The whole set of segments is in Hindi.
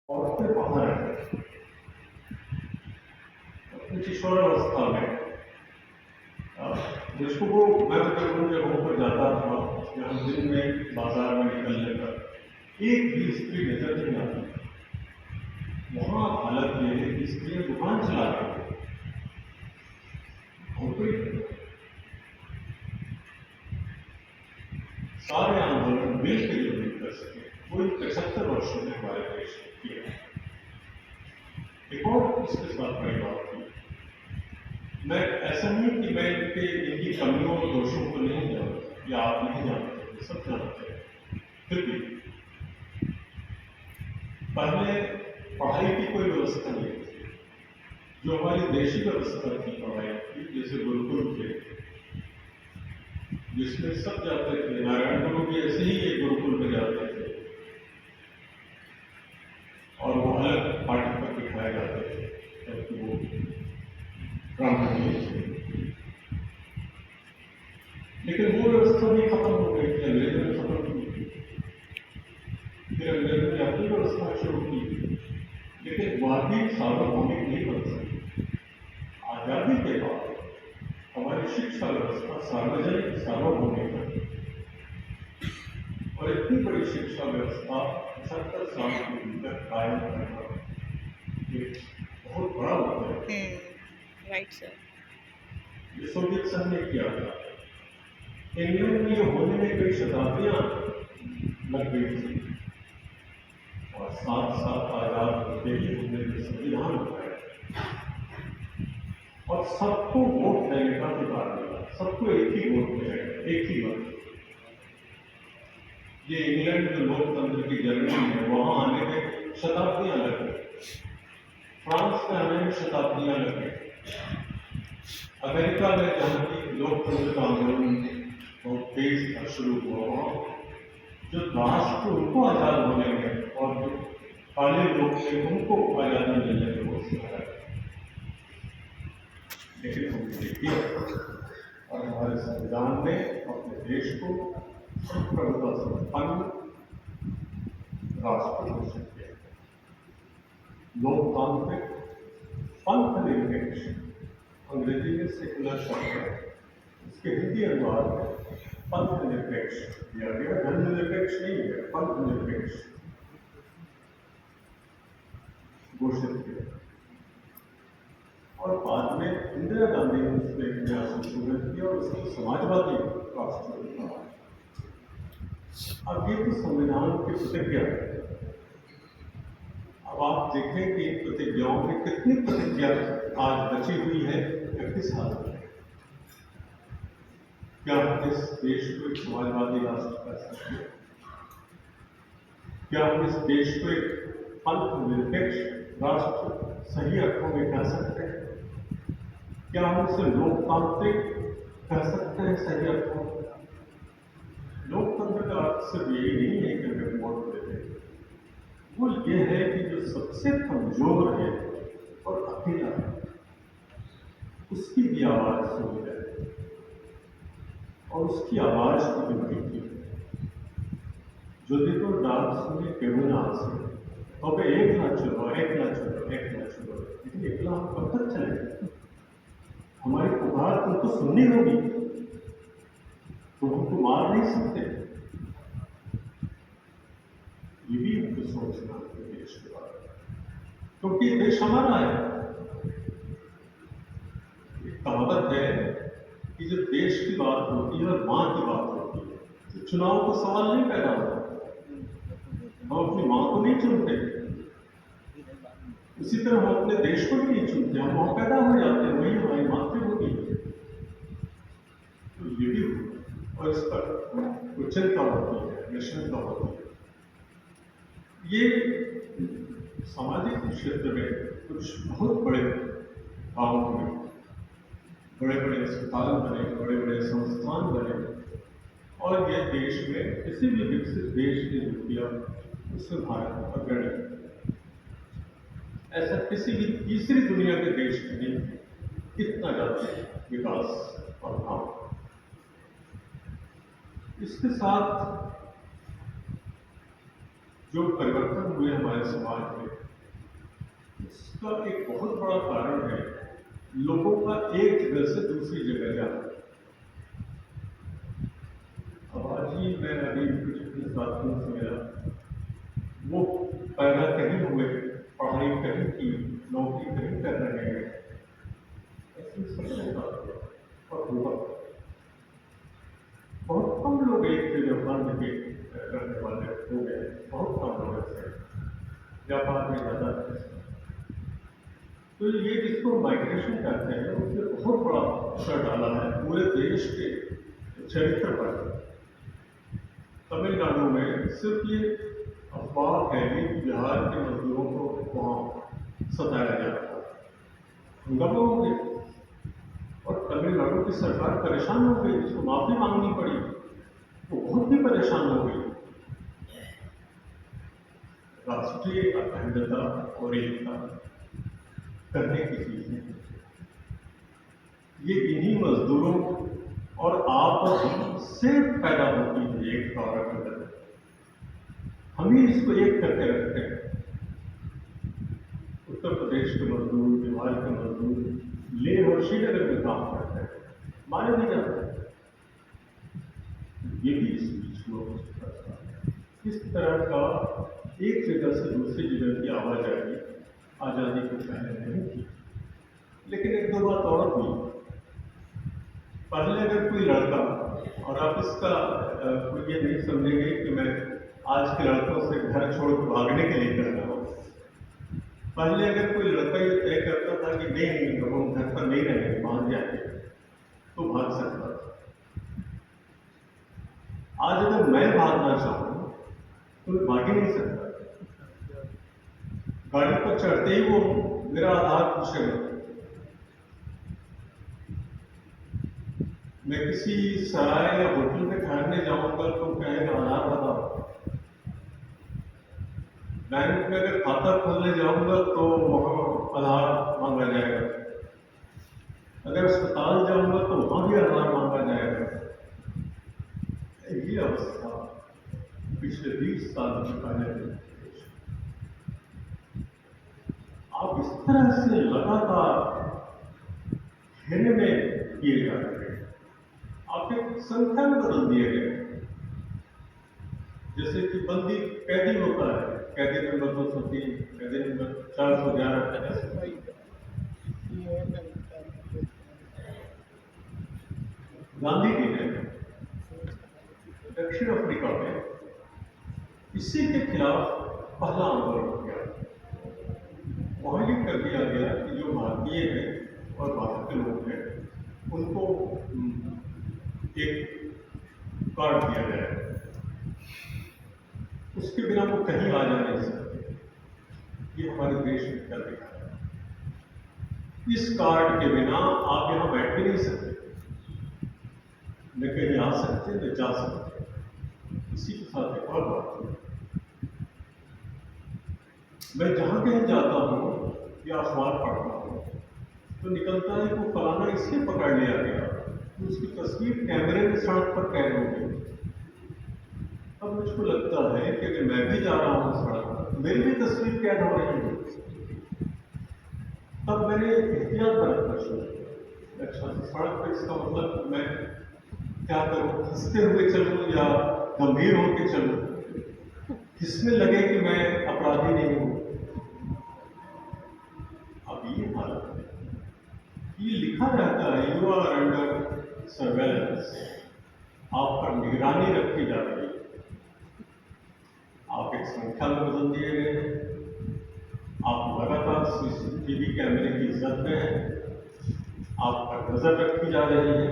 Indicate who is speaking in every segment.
Speaker 1: और फिर बाहर अपनी किशोरावस्था में जिसको वो मैं जब उन जगहों पर जाता था जहाँ दिन में बाजार में निकलने पर एक भी स्त्री नजर नहीं आती। वहाँ हालत ये है कि स्त्रियाँ दुकान चला रही हैं और कोई सारे आंदोलन मिलकर जो नहीं कर सके कोई 75 वर्षों में हमारे देश में किया। एक और इसके साथ बड़ी बात थी, मैं ऐसा नहीं कि मैं इनकी कमियों और दोषों को नहीं जानता या आप नहीं जानते, सब जानते हैं। फिर भी पहले पढ़ाई की कोई व्यवस्था नहीं थी, जो हमारी देशी व्यवस्था थी पढ़ाई की, जैसे गुरुकुल थे जिसमें सब जाते थे। नारायण गुरु भी ऐसे ही एक गुरुकुल में जाते थे और वो अलग पार्टी पर बिठाए जाते थे क्योंकि वो ब्राह्मण थे। लेकिन वो व्यवस्था भी खत्म हो गई थी, अंग्रेजों ने खत्म की। फिर अंग्रेजों ने अपनी व्यवस्था शुरू की, लेकिन वह भी सार्वभौमिक नहीं बन सकी। आजादी के बाद हमारी शिक्षा व्यवस्था सार्वजनिक सार्वभौमिक है और इतनी बड़ी शिक्षा व्यवस्था 75 साल के भीतर कायम करना एक बहुत बड़ा होता है।
Speaker 2: Right sir.
Speaker 1: ये सोवियत संघ ने किया था। इंग्लैंड में ये होने में कई शताब्दियां लग गई थी और साथ साथ आजाद होते ही हमने जो संविधान बनाया और सबको वोट देने का अधिकार मिला, सबको एक ही वोट मिलेगा, एक ही वोट। ये इंग्लैंड जो लोकतंत्र की जननी है वहां आने में शताब्दियां लग गई, फ्रांस में आने में शताब्दियां लग गई, अमेरिका में जहाँ की लोकतंत्र का आंदोलन बहुत तेज था शुरू हुआ, वहाँ जो राष्ट्र उनको आजाद होने में और जो काले लोग थे उनको आजादी मिलने में बहुत समय लगा। लेकिन हम देखिए और हमारे संविधान ने अपने देश को प्रभुता संपन्न राष्ट्र घोषित किया। लोकतांत्रिक पंथ निरपेक्ष, अंग्रेजी में सेकुलर शब्द है, इसके हिंदी अनुवाद में पंथ निरपेक्ष दिया गया। धर्म निरपेक्ष नहीं है, पंथ निरपेक्ष घोषित किया। और बाद में इंदिरा गांधी ने उसमें एक नया संशोधन किया और उसको समाजवादी राष्ट्र बनाया। अब ये तो संविधान की प्रतिज्ञा है। अब आप देखें कि इन प्रतिज्ञाओं में कितनी प्रतिज्ञा आज बची हुई है 31 साल में। क्या हम इस देश को एक समाजवादी राष्ट्र कर सकते हैं? क्या हम इस देश को एक पंथ निरपेक्ष राष्ट्र सही अर्थों में कह सकते हैं? क्या हम इसे लोकतांत्रिक कह सकते हैं सही अर्थों में? लोकतंत्र का अर्थ सिर्फ यही नहीं है कि हमें वोट देते हैं, वो ये है कि जो सबसे कमजोर है और अकेला है उसकी भी आवाज सुनी जाए और उसकी आवाज की भी है। যদি তোর ডাক শুনে কেউ না আসে তবে একলা चलो एकला चलो एकला चलो। लेकिन एकला हम कब तक चलेंगे? हमारी पुकार तुमको सुननी होगी, तो हमको मार नहीं सकते। ये भी हमको सोचना है देश के बारे में, क्योंकि देश हमारा है। कहावत है कि जब देश की बात होती है और माँ की बात होती है तो चुनाव का सवाल नहीं पैदा होता। हम अपनी माँ को नहीं चुनते, उसी तरह हम अपने देश को भी नहीं चुनते, हम वहां पैदा हो जाते हैं, वही हमारी मातृभूमि है। तो ये भी और इस पर कुछ चिंता होती है, निश्चिंता होती है। ये सामाजिक क्षेत्र में कुछ बहुत बड़े काम हुए, बड़े बड़े अस्पताल बने, बड़े बड़े संस्थान बने और ये देश में किसी भी विकसित देश की जो किया उसमें भारत अग्रणी। ऐसा किसी भी तीसरी दुनिया के देश में नहीं इतना ज्यादा विकास और काम। इसके साथ जो परिवर्तन हुए हमारे समाज में इसका एक बहुत बड़ा कारण है लोगों का एक जगह से दूसरी जगह जाना। अब आज ही मैं अभी कुछ अपने साथियों से मिला, वो पैदा कहीं हुए, पढ़ाई कहीं की, नौकरी कहीं कर रहे हैं, ऐसी सबसे बात और हुआ बहुत कम लोग एक जगह बंद के रहने वाले हो गए, बहुत कम लोग ऐसे व्यापार में ज़्यादा अच्छे। तो ये जिसको माइग्रेशन कहते हैं उसने बहुत बड़ा असर डाला है पूरे देश के चरित्र पर। तमिलनाडु में सिर्फ ये अफवाह फैली कि बिहार के मजदूरों को वहाँ सताया जाता है, हंगामा हो गया और तमिलनाडु की सरकार परेशान हो गई, उसको माफी मांगनी पड़ी, वो बहुत ही परेशान हो गई। राष्ट्रीय अखंडता और एकता करने की चीजें ये इन्हीं मजदूरों और आप से पैदा होती है एक और अखंडता। हम ही इसको एक करके रखते हैं। उत्तर प्रदेश के मजदूर, बिहार के मजदूर लेह और श्रीनगर में काम करते हैं, मारे नहीं जाते। ये भी इस बीच में इस तरह का एक जगह से दूसरी जगह की आवाजाही आज़ादी को पहले नहीं थी। लेकिन एक दो बात और हुई। पहले अगर कोई लड़का, और आप इसका कोई ये नहीं समझेंगे कि मैं आज के लड़कों से घर छोड़ कर भागने के लिए कर रहा हूँ। पहले अगर कोई लड़का ये तय करता था कि नहीं हम घर पर नहीं रहेंगे, वहां जाएंगे, तो भाग सकता था। आज अगर मैं भागना चाहूँ तो मैं भाग ही नहीं सकता। गाड़ी पर चढ़ते ही वो मेरा आधार पूछेगा। मैं किसी सराय या होटल में ठहरने जाऊंगा तो कहेगा आधार बताओ। बैंक में अगर खाता खोलने जाऊंगा तो वहां आधार मांगा जाएगा। अगर अस्पताल जाऊंगा तो वहां भी आधार मांगा जाएगा। ये अवस्था पिछले 20 साल की पहले। आप इस तरह से लगातार घेरे में किए जा रहे हैं। आपके संख्या में बदल दिए गए, जैसे कि बंदी कैदी होता है, कैदी नंबर 203, कैदी नंबर 411। गांधी जी ने दक्षिण अफ्रीका में इसी के खिलाफ पहला आंदोलन किया। वहां ये कर दिया गया कि जो भारतीय हैं और बाहर के लोग हैं उनको एक कार्ड दिया गया, उसके बिना वो कहीं आ जा नहीं सकते। ये हमारे देश में कर दिया है। इस कार्ड के बिना आप यहां बैठ भी नहीं सकते, न कहीं आ सकते न जा सकते। इसी के साथ एक और बात है, मैं जहां कहीं जाता हूं या अखबार पढ़ता हूं तो निकलता है कि फलाना इसलिए पकड़ लिया गया, तो उसकी तस्वीर कैमरे में सड़क पर कैद हो गई। अब मुझको लगता है कि अगर मैं भी जा रहा हूं सड़क पर, मेरी भी तस्वीर कैद हो रही है। तब मैंने एहतियात बरतना शुरू किया। अच्छा, सड़क पर इसका मतलब मैं क्या करूं, हंसते हुए चलूं या गंभीर होकर चलूं, किसमें लगे कि मैं अपराधी नहीं हूं। अब ये हालत है, ये लिखा रहता है यू आर अंडर सर्वेलेंस, आप पर निगरानी रखी जा रही है। आप एक संख्या में बदल दिए गए हैं, आप लगातार सीसीटीवी कैमरे की जद में हैं, आप पर नजर रखी जा रही है।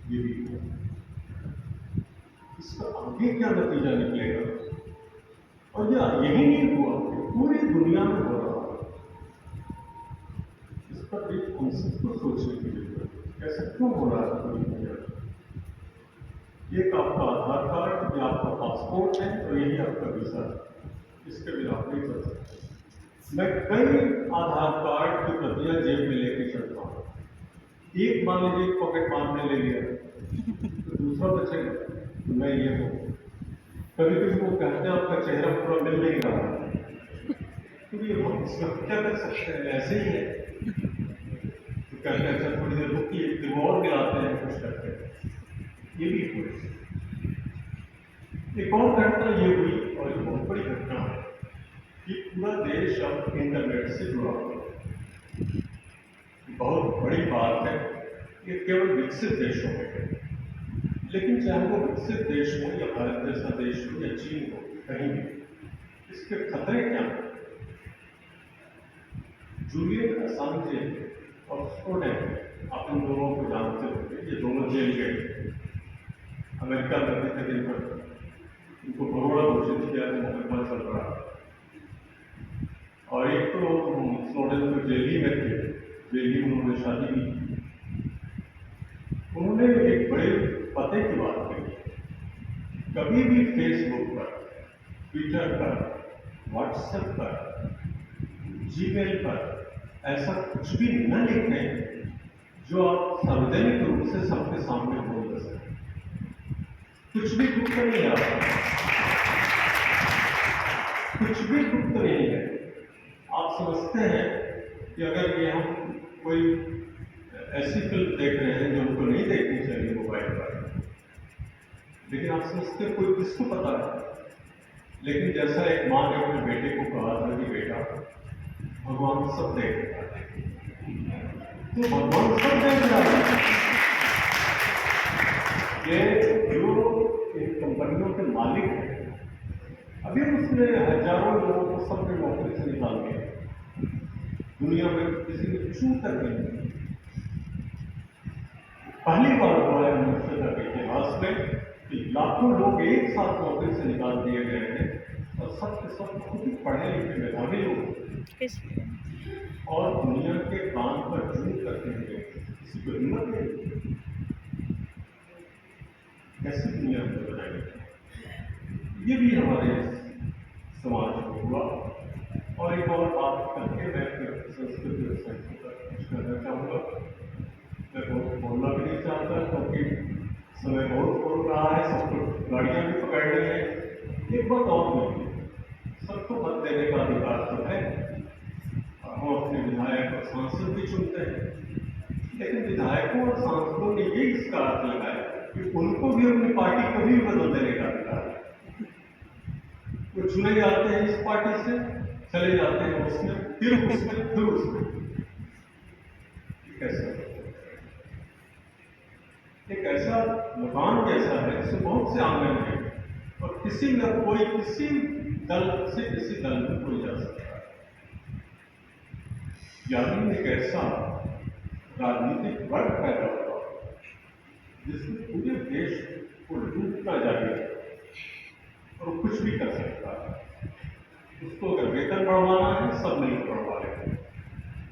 Speaker 1: ये भी इसका आगे क्या नतीजा निकलेगा, और यही नहीं हुआ, पूरी दुनिया में हो रहा है। इस पर एक हम सबको सोचने की जरूरत है, कैसे क्यों हो रहा है पूरी दुनिया में। एक आपका आधार कार्ड या आपका पासपोर्ट है तो यही आपका वीजा है, इसके बिना आप नहीं कर सकते। मैं कई आधार कार्ड की प्रतियां जेब में लेके चलता हूँ। एक मान लीजिए पॉकेट मार में ले लिया तो दूसरा बचेगा, तो मैं ये हूँ। कभी कभी वो कहते हैं आपका चेहरा पूरा मिल नहीं रहा है, तो ये इसमें क्या कर सकते हैं, ऐसे ही है। तो कहते हैं अच्छा थोड़ी देर रुकिए, फिर वो और मिलाते हैं, कुछ करते हैं, ये भी हुई। एक और घटना ये हुई, और ये बहुत बड़ी घटना है कि पूरा देश अब इंटरनेट से जुड़ा हुआ है। बहुत बड़ी बात है, ये केवल विकसित देशों में है, लेकिन चाहे वो विकसित देश हो या भारत जैसा देश हो या चीन हो, कहीं भी इसके खतरे क्या हैं? जूलियन असांजे और स्नोडेन, आप इन दोनों को जानते होंगे, ये दोनों जेल गए, अमेरिका में थे दिन पर, उनको बरोड़ा घोषित किया तो मुकदमा चल रहा, और एक तो स्नोडेन तो जेल ही में थे, जेल ही में उन्होंने शादी की। उन्होंने एक बड़े पते की बात कही, कभी भी फेसबुक पर, ट्विटर पर, व्हाट्सएप पर, जीमेल पर ऐसा कुछ भी न लिखें जो आप सार्वजनिक रूप से सबके सामने बोल सकें। कुछ भी गुप्त नहीं है, कुछ भी गुप्त नहीं है। आप समझते हैं कि अगर ये हम कोई ऐसी फिल्म देख रहे हैं जो उनको नहीं देखनी चाहिए मोबाइल पर, लेकिन आप समझते हैं कोई किसको पता है। लेकिन जैसा एक माँ ने अपने बेटे को कहा था कि बेटा भगवान सब देख रहा है, तो भगवान सब देख रहा है। ये जो इन कंपनियों के मालिक हैं, अभी उसने हजारों लोगों को सबके नौकरी से निकाल दिया, दुनिया में किसी ने छू तक नहीं। पहली बार हुआ है मनुष्यता के इतिहास में कि लाखों लोग एक साथ नौकरी से निकाल दिए गए हैं, और सब के सब बहुत ही पढ़े लिखे मेधावी लोग, और दुनिया के काम पर जूझ करते हैं, किसी को हिम्मत नहीं। कैसी दुनिया में बनाई, ये भी हमारे समाज में हुआ। और एक और बात करके मैं संस्कृति और संस्कृति पर कुछ कहना चाहूँगा। मैं बहुत बोलना भी नहीं चाहता, क्योंकि समय बहुत हो रहा है, सबको गाड़ियाँ भी पकड़नी है। एक बात और नहीं, सबको मत देने का अधिकार तो है, हम अपने विधायक और सांसद भी चुनते हैं, लेकिन विधायकों और सांसदों ने ये इसका अर्थ लगाया कि उनको भी अपनी पार्टी को भी बदल देने का अधिकार है। वो चुने जाते हैं इस पार्टी से, चले जाते हैं उसमें, फिर उसमें, फिर उसमें। कैसे? एक ऐसा मकान जैसा है जिसमें बहुत से आंगन हैं, और किसी न कोई किसी दल से किसी दल में कोई जा सकता है। यानी एक ऐसा राजनीतिक वर्ग पैदा हुआ जिसमें पूरे देश को लूटना जाएगा, और कुछ भी कर सकता है। उसको अगर वेतन बढ़वाना है, सब मिलकर बढ़वा लेंगे,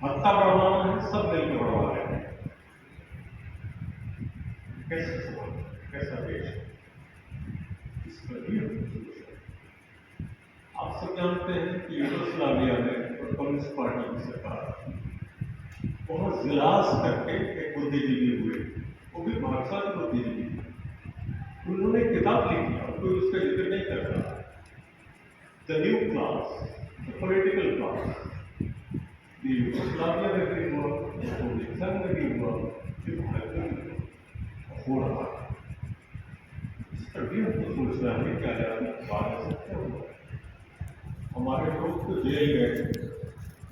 Speaker 1: भत्ता बढ़वाना है, सब मिलकर बढ़वा लेंगे। कैसे समाज, कैसा देश? इस पर भी आप सब जानते हैं कि यूगोस्लाविया में कम्युनिस्ट पार्टी की सरकार, वहाँ जिलास करके एक बुद्धिजीवी हुए, वो भी भागशाली बुद्धिजीवी। उन्होंने किताब लिखी, अब कोई उसका जिक्र नहीं करता, the new class, the political class. Yugoslavia में भी हुआ, अफगानिस्तान में भी हुआ, फिर भारत में भी हो रहा है। इस पर भी हमको सोचना है कि आजादी के बाद ऐसा क्या हुआ। हमारे लोग तो जेल गए,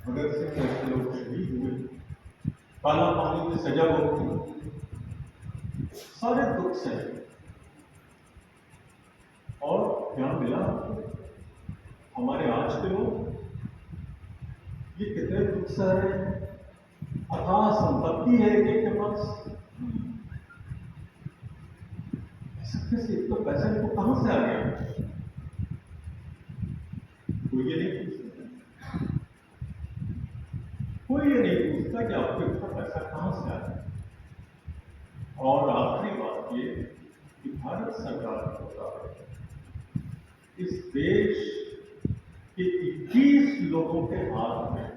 Speaker 1: भगत सिंह जैसे लोग शहीद हुए, काला पानी में सजा भुगती, सारे दुख से। और क्या मिला हमारे आज के लोग? ये कितने दुख सह रहे हैं। अथाह संपत्ति है एक के पास, तो पैसा इनको कहां से आ गया? कोई ये नहीं पूछता, कोई ये नहीं पूछता कि आपके ऊपर पैसा कहां से आ गया। और आखिरी बात ये कि भारत सरकार होता है, इस देश के 21 लोगों के हाथ में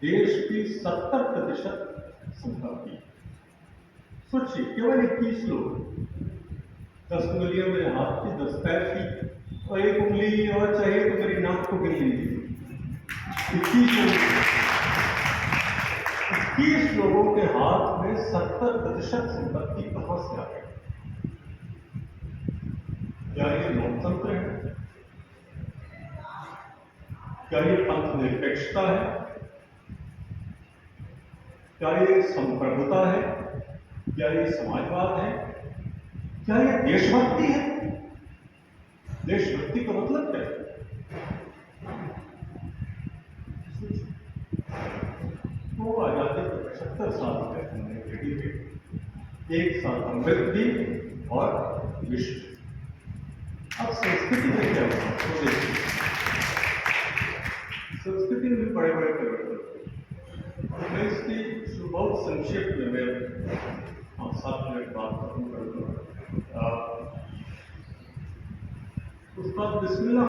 Speaker 1: देश की 70% संपत्ति। सोचिए, केवल 21 लोग, 10 उंगलियों मेरे हाथ की, 10 पैर की, और एक उंगली और चाहिए तो मेरी नाक को गिन लीजिए। 21 लोगों के हाथ में 70% संपत्ति कहां से आ गई? क्या ये लोकतंत्र है? क्या ये पंथ निरपेक्षता है? क्या ये संप्रभुता है? क्या ये समाजवाद है? क्या ये देशभक्ति है? देशभक्ति का मतलब क्या है? तो आजादी के 75 साल तक हमने डेडिकेट एक साथ अमृत और विश्व। अब संस्कृति में क्या हुआ तो देखिए, संस्कृति में बड़े बड़े परिवर्तन। मैं इसकी बहुत संक्षेप में मैं 7 मिनट बात खत्म कर दूंगा। उसके बाद बिस्मिल्लाह